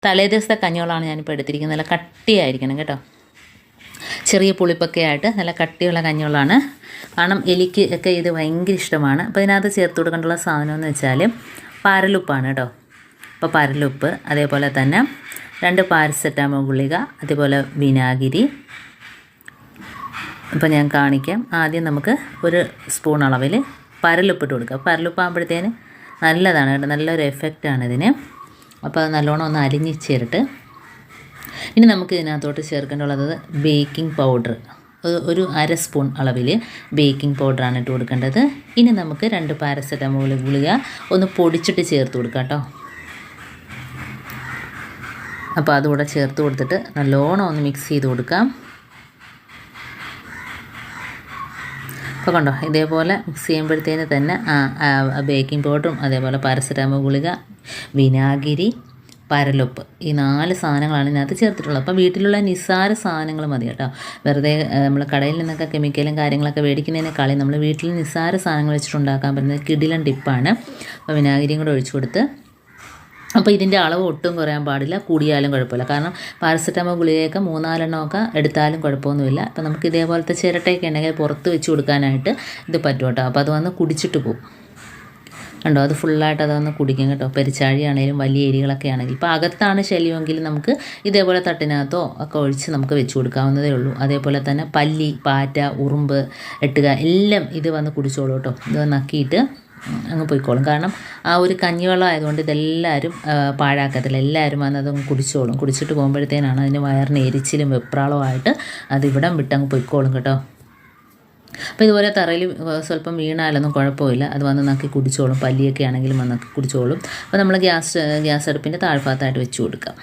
തലേ ദിവസത്തെ കഞ്ഞിവെള്ളമാണ് ഞാനിപ്പോൾ എടുത്തിരിക്കുന്നത്. നല്ല കട്ടിയായിരിക്കണം കേട്ടോ, ചെറിയ പുളിപ്പൊക്കെ ആയിട്ട് നല്ല കട്ടിയുള്ള കഞ്ഞിവെള്ളമാണ്. കാരണം എലിക്ക് ഒക്കെ ഇത് ഭയങ്കര ഇഷ്ടമാണ്. അപ്പോൾ ഇതിനകത്ത് ചേർത്ത് കൊടുക്കേണ്ടുള്ള സാധനം എന്ന് വെച്ചാൽ പരലുപ്പാണ് കേട്ടോ. അപ്പോൾ പരലുപ്പ്, അതേപോലെ തന്നെ 2 പാരസെറ്റാമോൾ ഗുളിക, അതേപോലെ വിനാഗിരി. അപ്പോൾ ഞാൻ കാണിക്കാം. ആദ്യം നമുക്ക് 1 സ്പൂൺ അളവിൽ പരലുപ്പിട്ട് കൊടുക്കുക. പരലുപ്പാകുമ്പോഴത്തേന് നല്ലതാണ് കേട്ടോ, നല്ലൊരു എഫക്റ്റാണ് ഇതിന്. അപ്പോൾ അത് നല്ലോണം ഒന്ന് അലിഞ്ഞ് ചേർത്ത് ഇനി നമുക്ക് ഇതിനകത്തോട്ട് ചേർക്കേണ്ടുള്ളത് ബേക്കിംഗ് പൗഡർ. ഒരു 1/2 സ്പൂൺ അളവിൽ ബേക്കിംഗ് പൗഡറാണ് ഇട്ട് കൊടുക്കേണ്ടത്. ഇനി നമുക്ക് 2 പാരസെറ്റമോൾ ഗുളിക ഒന്ന് പൊടിച്ചിട്ട് ചേർത്ത് കൊടുക്കാം കേട്ടോ. അപ്പോൾ അതുകൂടെ ചേർത്ത് കൊടുത്തിട്ട് നല്ലോണം ഒന്ന് മിക്സ് ചെയ്ത് കൊടുക്കാം. അപ്പോൾ കണ്ടോ, ഇതേപോലെ മിക്സ് ചെയ്യുമ്പോഴത്തേന് തന്നെ ബേക്കിംഗ് പൗഡറും അതേപോലെ പാരസെറ്റാമോൾ ഗുളിക, വിനാഗിരി, പരലുപ്പ്, ഈ 4 സാധനങ്ങളാണ് ഇതിനകത്ത് ചേർത്തിട്ടുള്ളത്. അപ്പോൾ വീട്ടിലുള്ള നിസ്സാര സാധനങ്ങൾ മതി കേട്ടോ. വെറുതെ നമ്മൾ കടയിൽ നിന്നൊക്കെ കെമിക്കലും കാര്യങ്ങളൊക്കെ മേടിക്കുന്നതിനേക്കാളും നമ്മൾ വീട്ടിൽ നിസ്സാര സാധനങ്ങൾ വെച്ചിട്ടുണ്ടാക്കാൻ പറ്റുന്നത് കിടിലൻ ടിപ്പാണ്. അപ്പോൾ വിനാഗിരിയും കൂടെ ഒഴിച്ചു കൊടുത്ത്, അപ്പോൾ ഇതിൻ്റെ അളവ് ഒട്ടും കുറയാൻ പാടില്ല, കൂടിയാലും കുഴപ്പമില്ല. കാരണം പാരസെറ്റാമോൾ ഗുളികയൊക്കെ 3-4 എണ്ണമൊക്കെ എടുത്താലും കുഴപ്പമൊന്നുമില്ല. അപ്പോൾ നമുക്ക് ഇതേപോലത്തെ ചിരട്ടയൊക്കെ ഉണ്ടെങ്കിൽ പുറത്ത് വെച്ച് കൊടുക്കാനായിട്ട് ഇത് പറ്റും കേട്ടോ. അപ്പോൾ അത് വന്ന് കുടിച്ചിട്ട് പോകും കണ്ടോ, അത് ഫുള്ളായിട്ട് അതൊന്ന് കുടിക്കും കേട്ടോ. പെരിച്ചാഴിയാണെങ്കിലും വലിയ എരികളൊക്കെ ആണെങ്കിൽ. ഇപ്പോൾ അകത്താണ് ശല്യമെങ്കിൽ നമുക്ക് ഇതേപോലെ തട്ടിനകത്തോ ഒക്കെ ഒഴിച്ച് നമുക്ക് വെച്ച് കൊടുക്കാവുന്നതേ ഉള്ളൂ. അതേപോലെ തന്നെ പല്ലി, പാറ്റ, ഉറുമ്പ്, എട്ടുക എല്ലാം ഇത് വന്ന് കുടിച്ചോളൂ കേട്ടോ. ഇത് നക്കിയിട്ട് അങ്ങ് പോയിക്കോളും. കാരണം ആ ഒരു കഞ്ഞിവെള്ളം ആയതുകൊണ്ട് ഇതെല്ലാവരും പാഴാക്കത്തില്ല, എല്ലാവരും വന്ന് അതൊന്ന് കുടിച്ചോളും. കുടിച്ചിട്ട് പോകുമ്പോഴത്തേനാണ് അതിന് വയറിന് എരിച്ചിലും വെപ്രാളമായിട്ട് അത് ഇവിടം വിട്ടങ്ങ് പോയിക്കോളും കേട്ടോ. അപ്പോൾ ഇതുപോലെ തറയിൽ സ്വല്പം വീണാലൊന്നും കുഴപ്പമില്ല, അത് വന്ന് നക്കി കുടിച്ചോളും. പല്ലിയൊക്കെ ആണെങ്കിലും വന്ന് നക്കി കുടിച്ചോളും. അപ്പോൾ നമ്മൾ ഗ്യാസ് അടുപ്പിൻ്റെ താഴ്ഭാഗത്തായിട്ട് വെച്ച് കൊടുക്കാം.